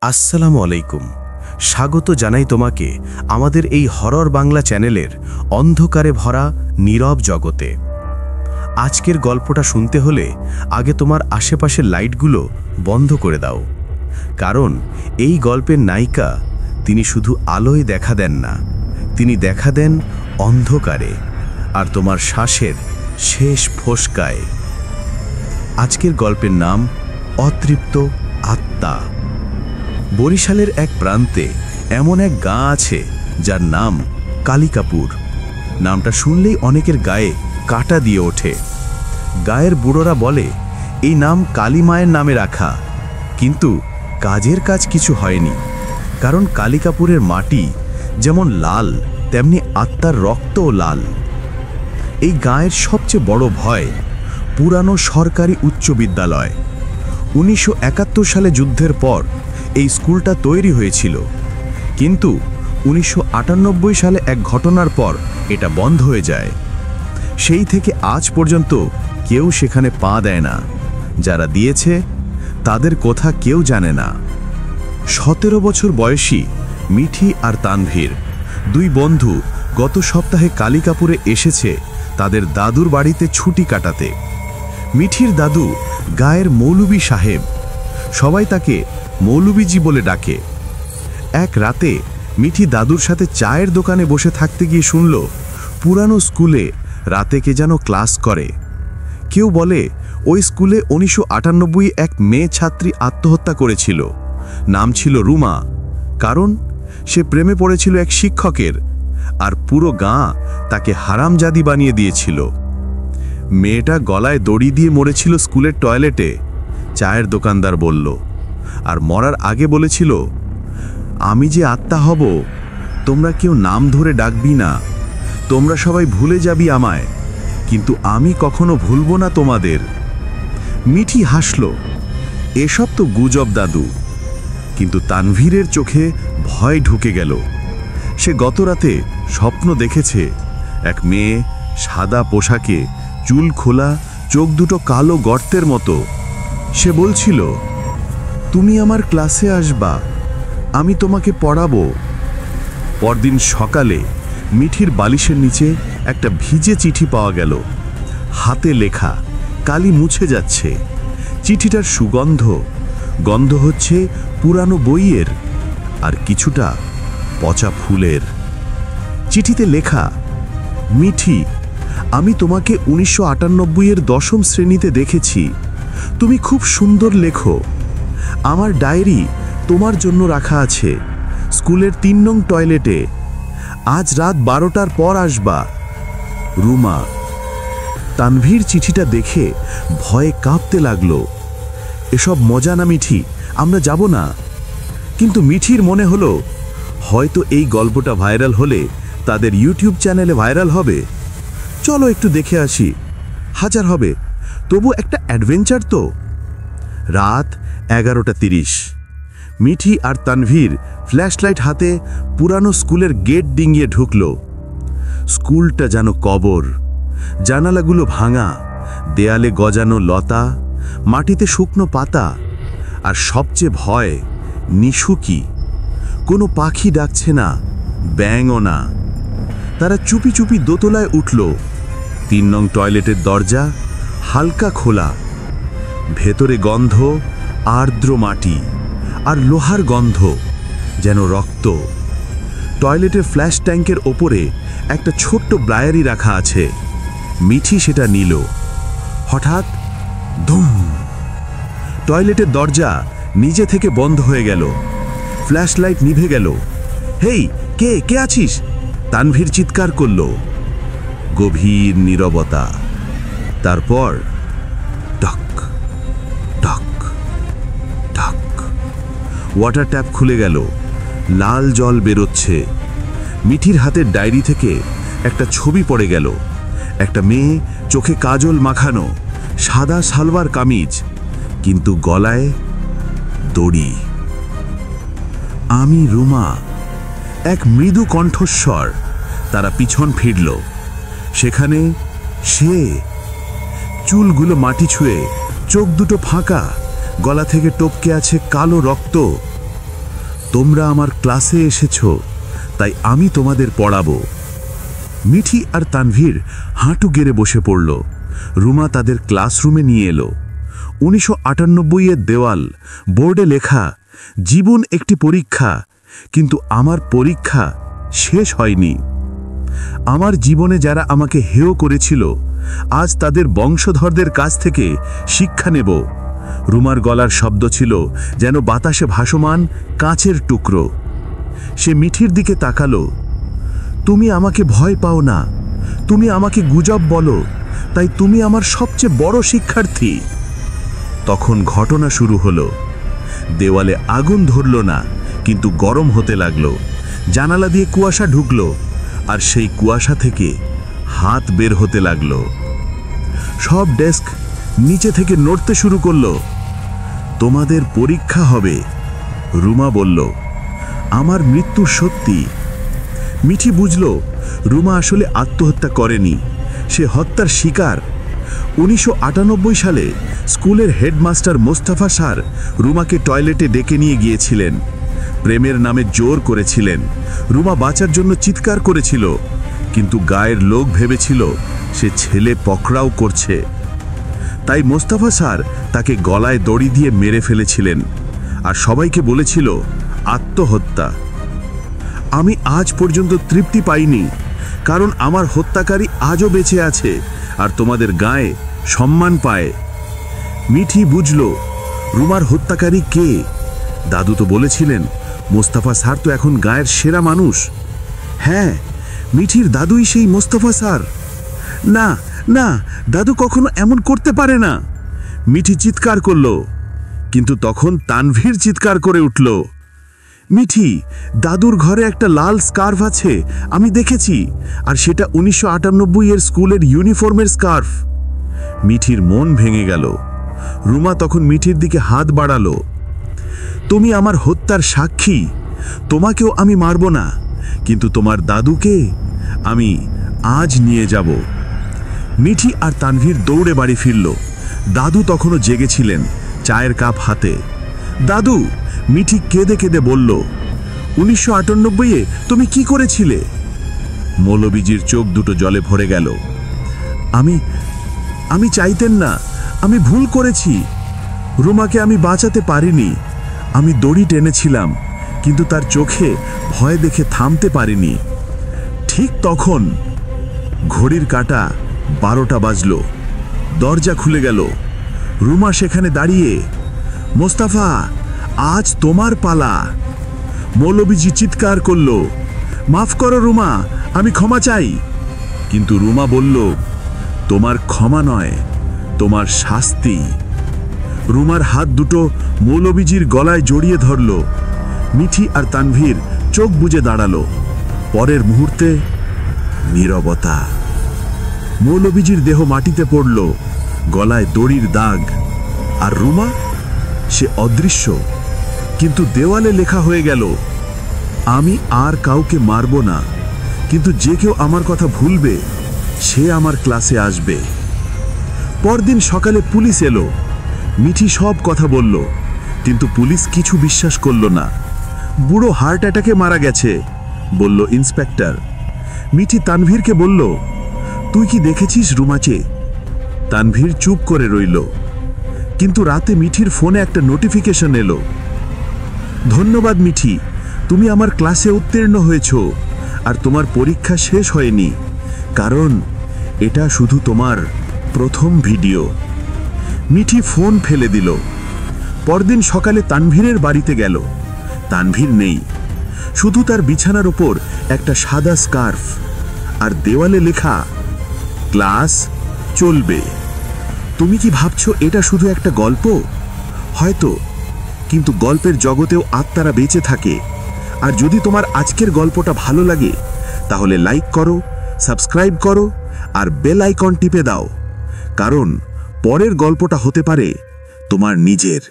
আসসালামু আলাইকুম। স্বাগত জানাই তোমাকে আমাদের এই হরর বাংলা চ্যানেলের অন্ধকারে ভরা নীরব জগতে। আজকের গল্পটা শুনতে হলে আগে তোমার আশেপাশের লাইটগুলো বন্ধ করে দাও, কারণ এই গল্পের নায়িকা তিনি শুধু আলোয় দেখা দেন না, তিনি দেখা দেন অন্ধকারে আর তোমার শ্বাসের শেষ ফোসকায়। আজকের গল্পের নাম অতৃপ্ত আত্মা। বরিশালের এক প্রান্তে এমন এক গাঁ আছে যার নাম কালিকাপুর। নামটা শুনলেই অনেকের গায়ে কাটা দিয়ে ওঠে। গায়ের বুড়োরা বলে এই নাম কালী মায়ের নামে রাখা, কিন্তু কাজের কাজ কিছু হয়নি, কারণ কালিকাপুরের মাটি যেমন লাল তেমনি আত্মার রক্তও লাল। এই গাঁয়ের সবচেয়ে বড় ভয় পুরানো সরকারি উচ্চ বিদ্যালয়। 1971 সালে যুদ্ধের পর এই স্কুলটা তৈরি হয়েছিল, কিন্তু 1998 সালে এক ঘটনার পর এটা বন্ধ হয়ে যায়। সেই থেকে আজ পর্যন্ত কেউ সেখানে পা দেয় না। যারা দিয়েছে তাদের কথা কেউ জানে না। 17 বছর বয়সী মিঠি আর তানভীর দুই বন্ধু গত সপ্তাহে কালিকাপুরে এসেছে তাদের দাদুর বাড়িতে ছুটি কাটাতে। মিঠির দাদু গায়ের মৌলভী সাহেব, সবাই তাকে মৌলভীজি বলে ডাকে। এক রাতে মিঠি দাদুর সাথে চায়ের দোকানে বসে থাকতে গিয়ে শুনল পুরানো স্কুলে রাতে কে যেন ক্লাস করে। কেউ বলে ওই স্কুলে 1998 এক মেয়ে ছাত্রী আত্মহত্যা করেছিল। নাম ছিল রুমা, কারণ সে প্রেমে পড়েছিল এক শিক্ষকের, আর পুরো গাঁ তাকে হারামজাদি বানিয়ে দিয়েছিল। মেয়েটা গলায় দড়ি দিয়ে মরেছিল স্কুলের টয়লেটে, চায়ের দোকানদার বলল। আর মরার আগে বলেছিল, আমি যে আত্মা হব তোমরা কেউ নাম ধরে ডাকবি না, তোমরা সবাই ভুলে যাবি আমায়, কিন্তু আমি কখনো ভুলব না তোমাদের। মিঠি হাসল, এসব তো গুজব দাদু। কিন্তু তানভীরের চোখে ভয় ঢুকে গেল। সে গতরাতে স্বপ্ন দেখেছে এক মেয়ে সাদা পোশাকে, চুল খোলা, চোখ দুটো কালো গর্তের মতো। সে বলছিল, তুমি আমার ক্লাসে আসবা, আমি তোমাকে পড়াবো। পরদিন সকালে মিঠির বালিশের নিচে একটা ভিজে চিঠি পাওয়া গেল। হাতে লেখা, কালি মুছে যাচ্ছে। চিঠিটার গন্ধ হচ্ছে পুরানো বইয়ের আর কিছুটা পচা ফুলের। চিঠিতে লেখা, মিঠি, আমি তোমাকে 1998 দশম শ্রেণীতে দেখেছি। তুমি খুব সুন্দর লেখো। আমার ডায়েরি তোমার জন্য রাখা আছে স্কুলের 3 নং টয়লেটে। আজ রাত 12টার পর আসবা, রুমা। তানভীর চিঠিটা দেখে ভয়ে কাঁপতে লাগলো। এসব মজা না মিঠি, আমরা যাব না। কিন্তু মিঠির মনে হলো হয়তো এই গল্পটা ভাইরাল হলে তাদের ইউটিউব চ্যানেলে ভাইরাল হবে। চলো একটু দেখে আসি, হাজার হবে, তবু একটা অ্যাডভেঞ্চার তো। রাত 11:30। মিঠি আর তানভীর ফ্ল্যাশলাইট হাতে পুরানো স্কুলের গেট ডিঙিয়ে ঢুকল। স্কুলটা যেন কবর। জানালাগুলো ভাঙা, দেয়ালে গজানো লতা, মাটিতে শুকনো পাতা, আর সবচেয়ে ভয় নিশুকি। কোনো পাখি ডাকছে না, ব্যাঙও না। তারা চুপি চুপি দোতলায় উঠল। 3 নং টয়লেটের দরজা হালকা খোলা। ভেতরে গন্ধ আর্দ্র মাটি আর লোহার গন্ধ, যেন রক্ত। টয়লেটের ফ্ল্যাশ ট্যাঙ্কের ওপরে একটা ছোট্ট ব্রায়ারি রাখা আছে। মিঠি সেটা নিল। হঠাৎ ধুম, টয়লেটের দরজা নিজে থেকে বন্ধ হয়ে গেল। ফ্ল্যাশ লাইট নিভে গেল। হেই, কে কে আছিস? তানভীর চিৎকার করল। গভীর নীরবতা। তারপর টক টক টক। ওয়াটার ট্যাপ খুলে গেল। লাল জল বেরোচ্ছে। মিঠির হাতের ডায়েরি থেকে একটা ছবি পড়ে গেল। একটা মেয়ে, চোখে কাজল মাখানো, সাদা সালোয়ার কামিজ, কিন্তু গলায় দড়ি। আমি রুমা। এক মৃদু কণ্ঠস্বর। তারা পিছন ফিরল। সেখানে সে, চুলগুলো মাটি ছুঁয়ে, চোখ দুটো ফাঁকা, গলা থেকে টপকে আছে কালো রক্ত। তোমরা আমার ক্লাসে এসেছো, তাই আমি তোমাদের পড়াবো। মিঠি আর তানভীর হাঁটু গেড়ে বসে পড়ল। রুমা তাদের ক্লাসরুমে নিয়ে এলো। 1998-এর দেওয়াল, বোর্ডে লেখা, জীবন একটি পরীক্ষা, কিন্তু আমার পরীক্ষা শেষ হয়নি। আমার জীবনে যারা আমাকে হেয় করেছিল, আজ তাদের বংশধরদের কাছ থেকে শিক্ষা নেব। রুমার গলার শব্দ ছিল যেন বাতাসে ভাসমান কাঁচের টুকরো। সে মিঠির দিকে তাকালো। তুমি আমাকে ভয় পাও না, তুমি আমাকে গুজব বলো, তাই তুমি আমার সবচেয়ে বড় শিক্ষার্থী। তখন ঘটনা শুরু হলো। দেওয়ালে আগুন ধরল না, কিন্তু গরম হতে লাগলো। জানালা দিয়ে কুয়াশা ঢুকলো, আর সেই কুয়াশা থেকে হাত বের হতে লাগলো। সব ডেস্ক নিচে থেকে নড়তে শুরু করলো। তোমাদের পরীক্ষা হবে, রুমা বলল। আমার মৃত্যু সত্যি। মিঠি বুঝল রুমা আসলে আত্মহত্যা করেনি, সে হত্যার শিকার। 1998 সালে স্কুলের হেডমাস্টার মোস্তফা স্যার রুমাকে টয়লেটে ডেকে নিয়ে গিয়েছিলেন। প্রেমের নামে জোর করেছিলেন। রুমা বাঁচার জন্য চিৎকার করেছিল, কিন্তু গায়ের লোক ভেবেছিল সে ছেলে পকড়াও করছে। তাই মোস্তফা স্যার তাকে গলায় দড়ি দিয়ে মেরে ফেলেছিলেন, আর সবাইকে বলেছিল আত্মহত্যা। আমি আজ পর্যন্ত তৃপ্তি পাইনি, কারণ আমার হত্যাকারী আজও বেঁচে আছে আর তোমাদের গায়ে সম্মান পায়। মিঠি বুঝল রুমার হত্যাকারী কে। দাদু তো বলেছিলেন মোস্তফা স্যার তো এখন গায়ের সেরা মানুষ। হ্যাঁ, মিঠির দাদুই সেই মোস্তফা স্যার। না না, দাদু কখনো এমন করতে পারে না, মিঠি চিৎকার করল। কিন্তু তখন তানভীর চিৎকার করে উঠল, মিঠি, দাদুর ঘরে একটা লাল স্কার্ফ আছে, আমি দেখেছি, আর সেটা 1998-এর স্কুলের ইউনিফর্মের স্কার্ফ। মিঠির মন ভেঙে গেল। রুমা তখন মিঠির দিকে হাত বাড়ালো। তুমি আমার হত্যার সাক্ষী, তোমাকেও আমি মারব না, কিন্তু তোমার দাদুকে আমি আজ নিয়ে যাব। মিঠি আর তানভীর দৌড়ে বাড়ি ফিরল। দাদু তখনও জেগেছিলেন, চায়ের কাপ হাতে। দাদু, মিঠি কেঁদে কেঁদে বলল, 1998-এ তুমি কি করেছিলে? মৌলবীজির চোখ দুটো জলে ভরে গেল। আমি চাইতেন না, আমি ভুল করেছি। রুমাকে আমি বাঁচাতে পারিনি। আমি দড়ি টেনেছিলাম, কিন্তু তার চোখে ভয় দেখে থামতে পারিনি। ঠিক তখন ঘড়ির কাঁটা 12টা বাজল। দরজা খুলে গেল। রুমা সেখানে দাঁড়িয়ে। মোস্তফা, আজ তোমার পালা। মৌলবীজি চিৎকার করল, মাফ করো রুমা, আমি ক্ষমা চাই। কিন্তু রুমা বলল, তোমার ক্ষমা নয়, তোমার শাস্তি। রুমার হাত দুটো মৌলবীজির গলায় জড়িয়ে ধরল। মিঠি আর তানভীর চোখ বুজে দাঁড়ালো। পরের মুহূর্তে নীরবতা। মৌলবীজির দেহ মাটিতে পড়ল, গলায় দড়ির দাগ। আর রুমা, সে অদৃশ্য, কিন্তু দেওয়ালে লেখা হয়ে গেল, আমি আর কাউকে মারব না, কিন্তু যে কেউ আমার কথা ভুলবে সে আমার ক্লাসে আসবে। পরদিন সকালে পুলিশ এলো। মিঠি সব কথা বলল, কিন্তু পুলিশ কিছু বিশ্বাস করল না। বুড়ো হার্ট অ্যাটাকে মারা গেছে, বলল ইন্সপেক্টর। মিঠি তানভীরকে বলল, তুই কি দেখেছিস রুমাকে? তানভীর চুপ করে রইল। কিন্তু রাতে মিঠির ফোনে একটা নোটিফিকেশন এলো, ধন্যবাদ মিঠি, তুমি আমার ক্লাসে উত্তীর্ণ হয়েছ, আর তোমার পরীক্ষা শেষ হয়নি, কারণ এটা শুধু তোমার প্রথম ভিডিও। মিঠি ফোন ফেলে দিল। পরদিন সকালে তানভীরের বাড়িতে গেল। তানভীর নেই, শুধু তার বিছানার ওপর একটা সাদা স্কার্ফ, আর দেওয়ালে লেখা, ক্লাস চলবে। তুমি কি ভাবছো এটা শুধু একটা গল্প? হয়তো, কিন্তু গল্পের জগতেও আত্মারা বেঁচে থাকে। আর যদি তোমার আজকের গল্পটা ভালো লাগে, তাহলে লাইক করো, সাবস্ক্রাইব করো, আর বেল আইকন টিপে দাও, কারণ পরের গল্পটা হতে পারে তোমার নিজের।